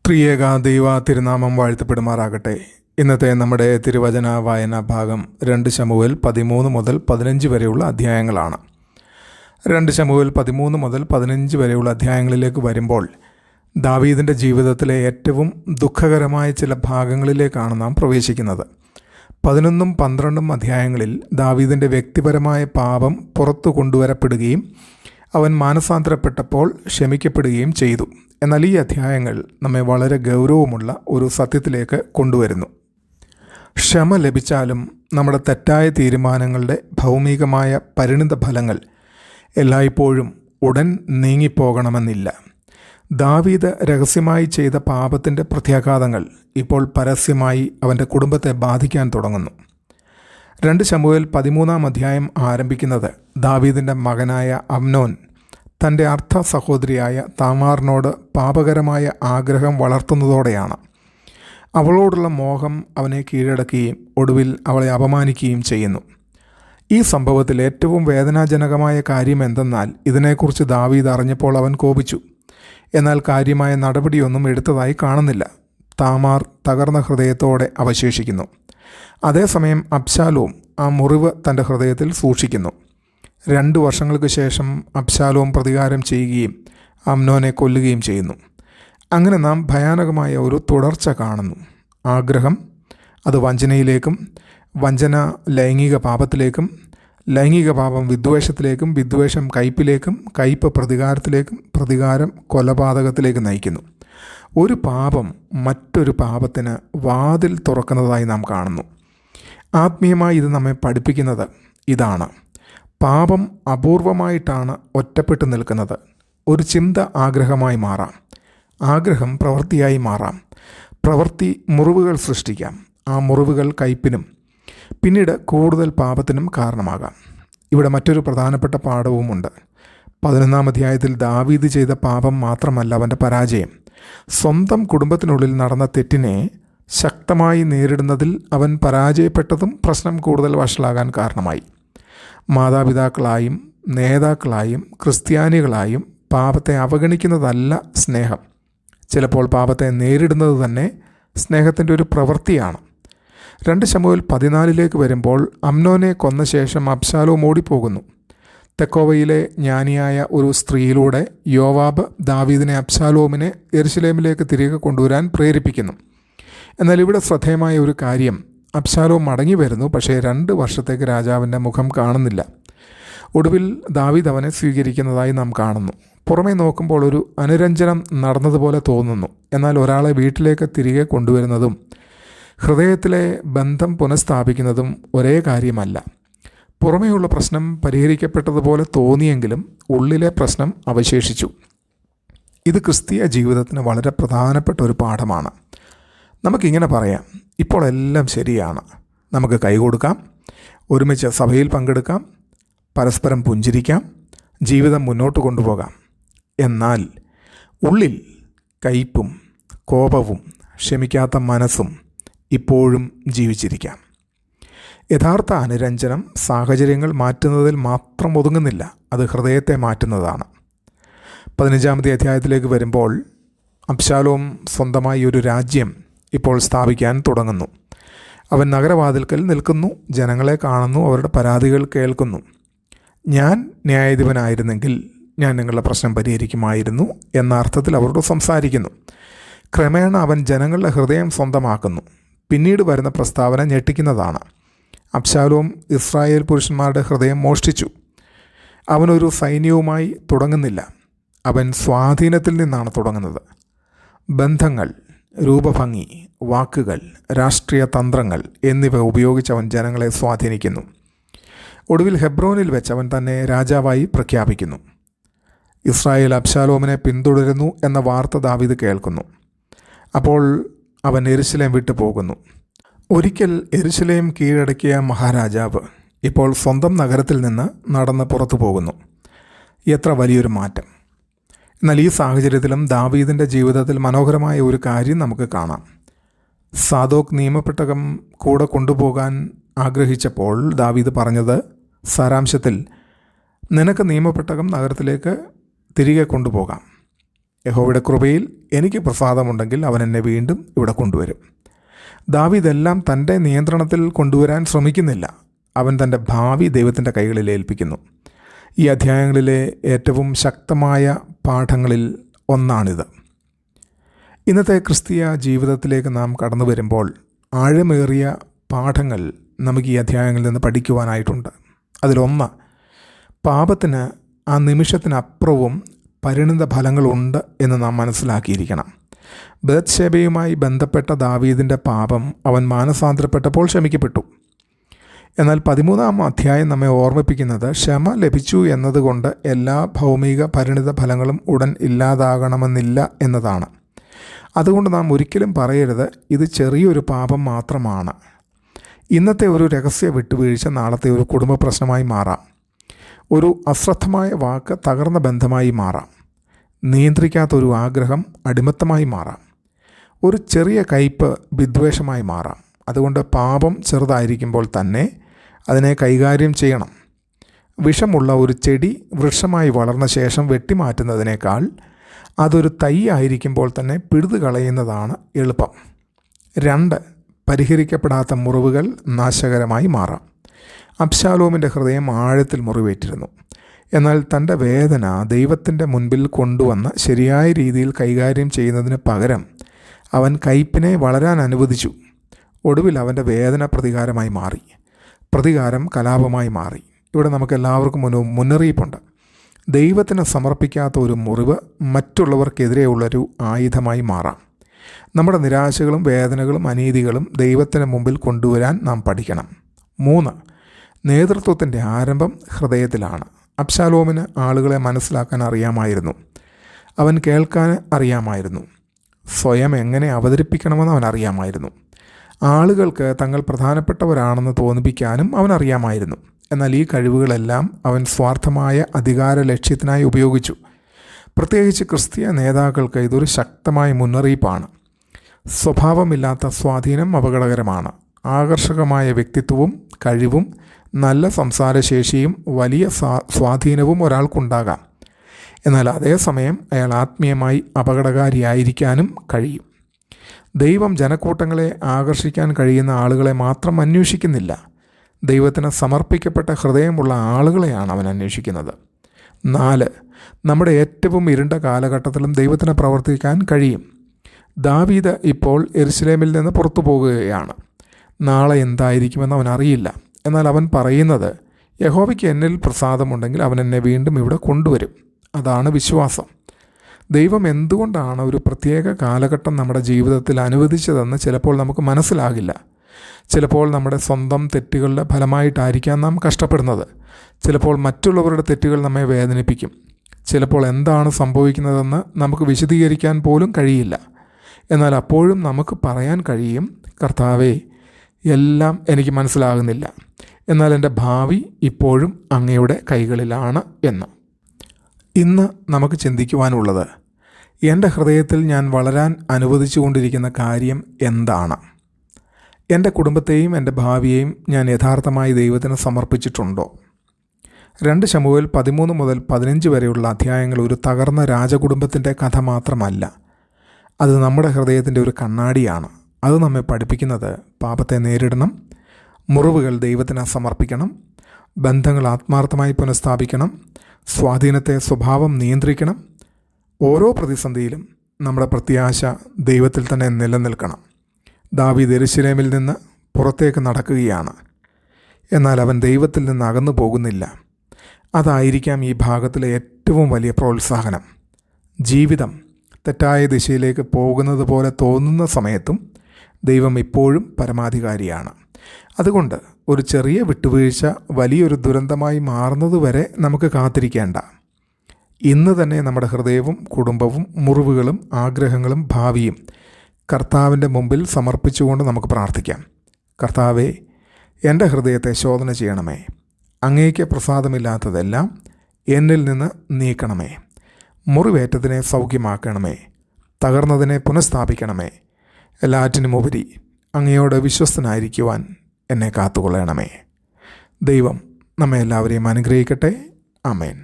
ത്രിയേക ദൈവ തിരുനാമം വാഴ്ത്തപ്പെടുമാറാകട്ടെ. ഇന്നത്തെ നമ്മുടെ തിരുവചന വായനാ ഭാഗം 2 ശമൂവേൽ 13 മുതൽ 15 വരെയുള്ള അധ്യായങ്ങളാണ്. 2 ശമൂവേൽ 13 മുതൽ 15 വരെയുള്ള അധ്യായങ്ങളിലേക്ക് വരുമ്പോൾ ദാവീദിൻ്റെ ജീവിതത്തിലെ ഏറ്റവും ദുഃഖകരമായ ചില ഭാഗങ്ങളിലേക്കാണ് നാം പ്രവേശിക്കുന്നത്. 11ഉം 12ഉം അധ്യായങ്ങളിൽ ദാവീദിൻ്റെ വ്യക്തിപരമായ പാപം പുറത്തു കൊണ്ടുവരപ്പെടുകയും അവൻ മാനസാന്തരപ്പെട്ടപ്പോൾ ക്ഷമിക്കപ്പെടുകയും ചെയ്തു. എന്നാൽ ഈ അധ്യായങ്ങൾ നമ്മെ വളരെ ഗൗരവമുള്ള ഒരു സത്യത്തിലേക്ക് കൊണ്ടുവരുന്നു. ക്ഷമ ലഭിച്ചാലും നമ്മുടെ തെറ്റായ തീരുമാനങ്ങളുടെ ഭൗമികമായ പരിണിത ഫലങ്ങൾ എല്ലായ്പ്പോഴും ഉടൻ നീങ്ങിപ്പോകണമെന്നില്ല. ദാവീദ് രഹസ്യമായി ചെയ്ത പാപത്തിൻ്റെ പ്രത്യാഘാതങ്ങൾ ഇപ്പോൾ പരസ്യമായി അവൻ്റെ കുടുംബത്തെ ബാധിക്കാൻ തുടങ്ങുന്നു. 2 ശമൂവേൽ 13 അധ്യായം ആരംഭിക്കുന്നത് ദാവീദിൻ്റെ മകനായ അമ്നോൻ തൻ്റെ അർത്ഥ സഹോദരിയായ താമാറിനോട് പാപകരമായ ആഗ്രഹം വളർത്തുന്നതോടെയാണ്. അവളോടുള്ള മോഹം അവനെ കീഴടക്കുകയും ഒടുവിൽ അവളെ അപമാനിക്കുകയും ചെയ്യുന്നു. ഈ സംഭവത്തിൽ ഏറ്റവും വേദനാജനകമായ കാര്യം എന്തെന്നാൽ ഇതിനെക്കുറിച്ച് ദാവീദ് അറിഞ്ഞപ്പോൾ അവൻ കോപിച്ചു. എന്നാൽ കാര്യമായ നടപടിയൊന്നും എടുത്തതായി കാണുന്നില്ല. താമാർ തകർന്ന ഹൃദയത്തോടെ അവശേഷിക്കുന്നു. അതേസമയം അബ്ശാലോം ആ മുറിവ് തൻ്റെ ഹൃദയത്തിൽ സൂക്ഷിക്കുന്നു. 2 വർഷങ്ങൾക്ക് ശേഷം അബ്ശാലോം പ്രതികാരം ചെയ്യുകയും അമ്നോനെ കൊല്ലുകയും ചെയ്യുന്നു. അങ്ങനെ നാം ഭയാനകമായ ഒരു തുടർച്ച കാണുന്നു. ആഗ്രഹം അത് വഞ്ചനയിലേക്കും, വഞ്ചന ലൈംഗിക പാപത്തിലേക്കും, ലൈംഗിക പാപം വിദ്വേഷത്തിലേക്കും, വിദ്വേഷം കയ്പിലേക്കും, കയ്പ് പ്രതികാരത്തിലേക്കും, പ്രതികാരം കൊലപാതകത്തിലേക്ക് നയിക്കുന്നു. ഒരു പാപം മറ്റൊരു പാപത്തിന് വാതിൽ തുറക്കുന്നതായി നാം കാണുന്നു. ആത്മീയമായി ഇത് നമ്മെ പഠിപ്പിക്കുന്നത് ഇതാണ്: പാപം അപൂർവമായിട്ടാണ് ഒറ്റപ്പെട്ടു നിൽക്കുന്നത്. ഒരു ചിന്ത ആഗ്രഹമായി മാറാം, ആഗ്രഹം പ്രവൃത്തിയായി മാറാം, പ്രവൃത്തി മുറിവുകൾ സൃഷ്ടിക്കാം, ആ മുറിവുകൾ കയ്പിനും പിന്നീട് കൂടുതൽ പാപത്തിനും കാരണമാകാം. ഇവിടെ മറ്റൊരു പ്രധാനപ്പെട്ട പാഠവുമുണ്ട്. 11 അധ്യായത്തിൽ ദാവീദ് ചെയ്ത പാപം മാത്രമല്ല അവൻ്റെ പരാജയം. സ്വന്തം കുടുംബത്തിനുള്ളിൽ നടന്ന തെറ്റിനെ ശക്തമായി നേരിടുന്നതിൽ അവൻ പരാജയപ്പെട്ടതും പ്രശ്നം കൂടുതൽ വഷളാകാൻ കാരണമായി. മാതാപിതാക്കളായും നേതാക്കളായും ക്രിസ്ത്യാനികളായും പാപത്തെ അവഗണിക്കുന്നതല്ല സ്നേഹം. ചിലപ്പോൾ പാപത്തെ നേരിടുന്നത് തന്നെ സ്നേഹത്തിൻ്റെ ഒരു പ്രവൃത്തിയാണ്. 2 ശമൂവേൽ 14 വരുമ്പോൾ അമ്നോനെ കൊന്ന ശേഷം അബ്ശാലോം ഓടിപ്പോകുന്നു. തെക്കോവയിലെ ജ്ഞാനിയായ ഒരു സ്ത്രീയിലൂടെ യോവാബ് ദാവീദിനെ അബ്ശാലോമിനെ യെരുശലേമിലേക്ക് തിരികെ കൊണ്ടുവരാൻ പ്രേരിപ്പിക്കുന്നു. എന്നാൽ ഇവിടെ ശ്രദ്ധേയമായ ഒരു കാര്യം, അബ്ശാലോം മടങ്ങി വരുന്നു, പക്ഷേ 2 വർഷത്തേക്ക് രാജാവിൻ്റെ മുഖം കാണുന്നില്ല. ഒടുവിൽ ദാവീദ് അവനെ സ്വീകരിക്കുന്നതായി നാം കാണുന്നു. പുറമേ നോക്കുമ്പോൾ ഒരു അനുരഞ്ജനം നടന്നതുപോലെ തോന്നുന്നു. എന്നാൽ ഒരാളെ വീട്ടിലേക്ക് തിരികെ കൊണ്ടുവരുന്നതും ഹൃദയത്തിലെ ബന്ധം പുനഃസ്ഥാപിക്കുന്നതും ഒരേ കാര്യമല്ല. പുറമേയുള്ള പ്രശ്നം പരിഹരിക്കപ്പെട്ടതുപോലെ തോന്നിയെങ്കിലും ഉള്ളിലെ പ്രശ്നം അവശേഷിച്ചു. ഇത് ക്രിസ്തീയ ജീവിതത്തിന് വളരെ പ്രധാനപ്പെട്ട ഒരു പാഠമാണ്. നമുക്കിങ്ങനെ പറയാം: ഇപ്പോൾ എല്ലാം ശരിയാണ്, നമുക്ക് കൈകൊടുക്കാം, ഒരുമിച്ച് സഭയിൽ പങ്കെടുക്കാം, പരസ്പരം പുഞ്ചിരിക്കാം, ജീവിതം മുന്നോട്ട് കൊണ്ടുപോകാം. എന്നാൽ ഉള്ളിൽ കയ്പും കോപവും ക്ഷമിക്കാത്ത മനസ്സും ഇപ്പോഴും ജീവിച്ചിരിക്കാം. യഥാർത്ഥ അനുരഞ്ജനം സാഹചര്യങ്ങൾ മാറ്റുന്നതിൽ മാത്രം ഒതുങ്ങുന്നില്ല, അത് ഹൃദയത്തെ മാറ്റുന്നതാണ്. 15 അധ്യായത്തിലേക്ക് വരുമ്പോൾ അബ്ശാലോം സ്വന്തമായി ഒരു രാജ്യം ഇപ്പോൾ സ്ഥാപിക്കാൻ തുടങ്ങുന്നു. അവൻ നഗരവാതിൽക്കൽ നിൽക്കുന്നു, ജനങ്ങളെ കാണുന്നു, അവരുടെ പരാതികൾ കേൾക്കുന്നു. ഞാൻ ന്യായാധിപനായിരുന്നെങ്കിൽ ഞാൻ നിങ്ങളുടെ പ്രശ്നം പരിഹരിക്കുമായിരുന്നു എന്ന അർത്ഥത്തിൽ അവരോട് സംസാരിക്കുന്നു. ക്രമേണ അവൻ ജനങ്ങളുടെ ഹൃദയം സ്വന്തമാക്കുന്നു. പിന്നീട് വരുന്ന പ്രസ്താവന ഞെട്ടിക്കുന്നതാണ്. അബ്ശാലോം ഇസ്രായേൽ പുരുഷന്മാരുടെ ഹൃദയം മോഷ്ടിച്ചു. അവനൊരു സൈന്യവുമായി തുടങ്ങുന്നില്ല, അവൻ സ്വാധീനത്തിൽ നിന്നാണ് തുടങ്ങുന്നത്. ബന്ധങ്ങൾ, രൂപഭംഗി, വാക്കുകൾ, രാഷ്ട്രീയ തന്ത്രങ്ങൾ എന്നിവ ഉപയോഗിച്ച് അവൻ ജനങ്ങളെ സ്വാധീനിക്കുന്നു. ഒടുവിൽ ഹെബ്രോനിൽ വെച്ച് അവൻ തന്നെ രാജാവായി പ്രഖ്യാപിക്കുന്നു. ഇസ്രായേൽ അബ്ശാലോമിനെ പിന്തുടരുന്നു എന്ന വാർത്ത ദാവീദ് കേൾക്കുന്നു. അപ്പോൾ അവൻ യെരുശലേം വിട്ടു പോകുന്നു. ഒരിക്കൽ യെരുശലേം കീഴടക്കിയ മഹാരാജാവ് ഇപ്പോൾ സ്വന്തം നഗരത്തിൽ നിന്ന് നടന്ന് പുറത്തു പോകുന്നു. എത്ര വലിയൊരു മാറ്റം! എന്നാൽ ഈ സാഹചര്യത്തിലും ദാവീദിൻ്റെ ജീവിതത്തിൽ മനോഹരമായ ഒരു കാര്യം നമുക്ക് കാണാം. സാദോക്ക് നിയമപ്പെട്ടകം കൂടെ കൊണ്ടുപോകാൻ ആഗ്രഹിച്ചപ്പോൾ ദാവീദ് പറഞ്ഞത് സാരാംശത്തിൽ, നിനക്ക് നിയമപ്പെട്ടകം നഗരത്തിലേക്ക് തിരികെ കൊണ്ടുപോകാം. യഹോവയുടെ കൃപയിൽ എനിക്ക് പ്രസാദമുണ്ടെങ്കിൽ അവൻ എന്നെ വീണ്ടും ഇവിടെ കൊണ്ടുവരും. ദാവീദ് എല്ലാം തൻ്റെ നിയന്ത്രണത്തിൽ കൊണ്ടുവരാൻ ശ്രമിക്കുന്നില്ല. അവൻ തൻ്റെ ഭാവി ദൈവത്തിൻ്റെ കൈകളിൽ ഏൽപ്പിക്കുന്നു. ഈ അധ്യായങ്ങളിലെ ഏറ്റവും ശക്തമായ പാഠങ്ങളിൽ ഒന്നാണിത്. ഇന്നത്തെ ക്രിസ്തീയ ജീവിതത്തിലേക്ക് നാം കടന്നു വരുമ്പോൾ ആഴമേറിയ പാഠങ്ങൾ നമുക്ക് ഈ അധ്യായങ്ങളിൽ നിന്ന് പഠിക്കുവാനായിട്ടുണ്ട്. അതിലൊന്ന്, പാപത്തിന് ആ നിമിഷത്തിനപ്പുറവും പരിണിത ഫലങ്ങളുണ്ട് എന്ന് നാം മനസ്സിലാക്കിയിരിക്കണം. ബത്ശേബയുമായി ബന്ധപ്പെട്ട ദാവീദിൻ്റെ പാപം അവൻ മാനസാന്തരപ്പെട്ടപ്പോൾ ക്ഷമിക്കപ്പെട്ടു. എന്നാൽ 13-ാം അധ്യായം നമ്മെ ഓർമ്മിപ്പിക്കുന്നത് ക്ഷമ ലഭിച്ചു എന്നതുകൊണ്ട് എല്ലാ ഭൗമിക പരിണിത ഫലങ്ങളും ഉടൻ ഇല്ലാതാകണമെന്നില്ല എന്നതാണ്. അതുകൊണ്ട് നാം ഒരിക്കലും പറയരുത് ഇത് ചെറിയൊരു പാപം മാത്രമാണ്. ഇന്നത്തെ ഒരു രഹസ്യ വിട്ടുവീഴ്ച നാളത്തെ ഒരു കുടുംബ പ്രശ്നമായി മാറാം. ഒരു അശ്രദ്ധമായ വാക്ക് തകർന്ന ബന്ധമായി മാറാം. നിയന്ത്രിക്കാത്തൊരു ആഗ്രഹം അടിമത്തമായി മാറാം. ഒരു ചെറിയ കയ്പ് വിദ്വേഷമായി മാറാം. അതുകൊണ്ട് പാപം ചെറുതായിരിക്കുമ്പോൾ തന്നെ അതിനെ കൈകാര്യം ചെയ്യണം. വിഷമുള്ള ഒരു ചെടി വൃക്ഷമായി വളർന്ന ശേഷം വെട്ടിമാറ്റുന്നതിനേക്കാൾ അതൊരു തൈ ആയിരിക്കുമ്പോൾ തന്നെ പിഴുതു കളയുന്നതാണ് എളുപ്പം. 2, പരിഹരിക്കപ്പെടാത്ത മുറിവുകൾ നാശകരമായി മാറാം. അബ്ശാലോമിൻ്റെ ഹൃദയം ആഴത്തിൽ മുറിവേറ്റിരുന്നു. എന്നാൽ തൻ്റെ വേദന ദൈവത്തിൻ്റെ മുൻപിൽ കൊണ്ടുവന്ന് ശരിയായ രീതിയിൽ കൈകാര്യം ചെയ്യുന്നതിന് പകരം അവൻ കയ്പിനെ വളരാൻ അനുവദിച്ചു. ഒടുവിൽ അവൻ്റെ വേദന പ്രതികാരമായി മാറി. പ്രതികാരം കലാപമായി മാറി. ഇവിടെ നമുക്കെല്ലാവർക്കും മുന്നറിയിപ്പുണ്ട്. ദൈവത്തിന് സമർപ്പിക്കാത്ത ഒരു മുറിവ് മറ്റുള്ളവർക്കെതിരെയുള്ളൊരു ആയുധമായി മാറാം. നമ്മുടെ നിരാശകളും വേദനകളും അനീതികളും ദൈവത്തിന് മുമ്പിൽ കൊണ്ടുവരാൻ നാം പഠിക്കണം. 3, നേതൃത്വത്തിൻ്റെ ആരംഭം ഹൃദയത്തിലാണ്. അബ്ശാലോമിന് ആളുകളെ മനസ്സിലാക്കാൻ അറിയാമായിരുന്നു. അവൻ കേൾക്കാൻ അറിയാമായിരുന്നു. സ്വയം എങ്ങനെ അവതരിപ്പിക്കണമെന്ന് അവൻ അറിയാമായിരുന്നു. ആളുകൾക്ക് തങ്ങൾ പ്രധാനപ്പെട്ടവരാണെന്ന് തോന്നിപ്പിക്കാനും അവൻ അറിയാമായിരുന്നു. എന്നാൽ ഈ കഴിവുകളെല്ലാം അവൻ സ്വാർത്ഥമായ അധികാര ലക്ഷ്യത്തിനായി ഉപയോഗിച്ചു. പ്രത്യേകിച്ച് ക്രിസ്തീയ നേതാക്കൾക്ക് ഇതൊരു ശക്തമായ മുന്നറിയിപ്പാണ്. സ്വഭാവമില്ലാത്ത സ്വാധീനം അപകടകരമാണ്. ആകർഷകമായ വ്യക്തിത്വവും കഴിവും നല്ല സംസാരശേഷിയും വലിയ സ്വാധീനവും ഒരാൾക്കുണ്ടാകാം. എന്നാൽ അതേസമയം അയാൾ ആത്മീയമായി അപകടകാരിയായിരിക്കാനും കഴിയും. ദൈവം ജനക്കൂട്ടങ്ങളെ ആകർഷിക്കാൻ കഴിയുന്ന ആളുകളെ മാത്രം അന്വേഷിക്കുന്നില്ല. ദൈവത്തിന് സമർപ്പിക്കപ്പെട്ട ഹൃദയമുള്ള ആളുകളെയാണ് അവൻ അന്വേഷിക്കുന്നത്. 4, നമ്മുടെ ഏറ്റവും ഇരുണ്ട കാലഘട്ടത്തിലും ദൈവത്തിന് പ്രവർത്തിക്കാൻ കഴിയും. ദാവീദ് ഇപ്പോൾ യെരുശലേമിൽ നിന്ന് പുറത്തു പോകുകയാണ്. നാളെ എന്തായിരിക്കുമെന്ന് അവൻ അറിയില്ല. എന്നാൽ അവൻ പറയുന്നത്, യഹോവയ്ക്ക് എന്നിൽ പ്രസാദമുണ്ടെങ്കിൽ അവൻ എന്നെ വീണ്ടും ഇവിടെ കൊണ്ടുവരും. അതാണ് വിശ്വാസം. ദൈവം എന്തുകൊണ്ടാണ് ഒരു പ്രത്യേക കാലഘട്ടം നമ്മുടെ ജീവിതത്തിൽ അനുവദിച്ചതെന്ന് ചിലപ്പോൾ നമുക്ക് മനസ്സിലാകില്ല. ചിലപ്പോൾ നമ്മുടെ സ്വന്തം തെറ്റുകളുടെ ഫലമായിട്ടായിരിക്കാം നാം കഷ്ടപ്പെടുന്നത്. ചിലപ്പോൾ മറ്റുള്ളവരുടെ തെറ്റുകൾ നമ്മെ വേദനിപ്പിക്കും. ചിലപ്പോൾ എന്താണ് സംഭവിക്കുന്നതെന്ന് നമുക്ക് വിശദീകരിക്കാൻ പോലും കഴിയില്ല. എന്നാൽ അപ്പോഴും നമുക്ക് പറയാൻ കഴിയും, കർത്താവേ, എല്ലാം എനിക്ക് മനസ്സിലാകുന്നില്ല, എന്നാൽ എൻ്റെ ഭാവി ഇപ്പോഴും അങ്ങയുടെ കൈകളിലാണ് എന്ന്. ഇന്ന് നമുക്ക് ചിന്തിക്കുവാനുള്ളത്, എൻ്റെ ഹൃദയത്തിൽ ഞാൻ വളരാൻ അനുവദിച്ചുകൊണ്ടിരിക്കുന്ന കാര്യം എന്താണ്? എൻ്റെ കുടുംബത്തെയും എൻ്റെ ഭാവിയെയും ഞാൻ യഥാർത്ഥമായി ദൈവത്തിന് സമർപ്പിച്ചിട്ടുണ്ടോ? 2 ശമൂവേൽ 13 മുതൽ 15 വരെയുള്ള അധ്യായങ്ങൾ ഒരു തകർന്ന രാജകുടുംബത്തിൻ്റെ കഥ മാത്രമല്ല. അത് നമ്മുടെ ഹൃദയത്തിൻ്റെ ഒരു കണ്ണാടിയാണ്. അത് നമ്മെ പഠിപ്പിക്കുന്നത് പാപത്തെ നേരിടണം, മുറിവുകൾ ദൈവത്തിന് സമർപ്പിക്കണം, ബന്ധങ്ങൾ ആത്മാർത്ഥമായി പുനഃസ്ഥാപിക്കണം, സ്വാധീനത്തെ സ്വഭാവം നിയന്ത്രിക്കണം. ഓരോ പ്രതിസന്ധിയിലും നമ്മുടെ പ്രത്യാശ ദൈവത്തിൽ തന്നെ നിലനിൽക്കണം. ദാവീദ് യെരുശലേമിൽ നിന്ന് പുറത്തേക്ക് നടക്കുകയാണ്. എന്നാൽ അവൻ ദൈവത്തിൽ നിന്ന് അകന്നു പോകുന്നില്ല. അതായിരിക്കാം ഈ ഭാഗത്തിലെ ഏറ്റവും വലിയ പ്രോത്സാഹനം. ജീവിതം തെറ്റായ ദിശയിലേക്ക് പോകുന്നത് പോലെ തോന്നുന്ന സമയത്തും ദൈവം ഇപ്പോഴും പരമാധികാരിയാണ്. അതുകൊണ്ട് ഒരു ചെറിയ വിട്ടുവീഴ്ച വലിയൊരു ദുരന്തമായി മാറുന്നതുവരെ നമുക്ക് കാത്തിരിക്കേണ്ട. ഇന്ന് തന്നെ നമ്മുടെ ഹൃദയവും കുടുംബവും മുറിവുകളും ആഗ്രഹങ്ങളും ഭാവിയും കർത്താവിൻ്റെ മുമ്പിൽ സമർപ്പിച്ചുകൊണ്ട് നമുക്ക് പ്രാർത്ഥിക്കാം. കർത്താവേ, എൻ്റെ ഹൃദയത്തെ ശോധന ചെയ്യണമേ. അങ്ങേക്ക് പ്രസാദമില്ലാത്തതെല്ലാം എന്നിൽ നിന്ന് നീക്കണമേ. മുറിവേറ്റതിനെ സൗഖ്യമാക്കണമേ. തകർന്നതിനെ പുനഃസ്ഥാപിക്കണമേ. എല്ലാറ്റിനുമുപരി അങ്ങയോട് വിശ്വസ്തനായിരിക്കുവാൻ എന്നെ കാത്തുകൊള്ളണമേ. ദൈവം നമ്മെ എല്ലാവരെയും അനുഗ്രഹിക്കട്ടെ. ആമേൻ.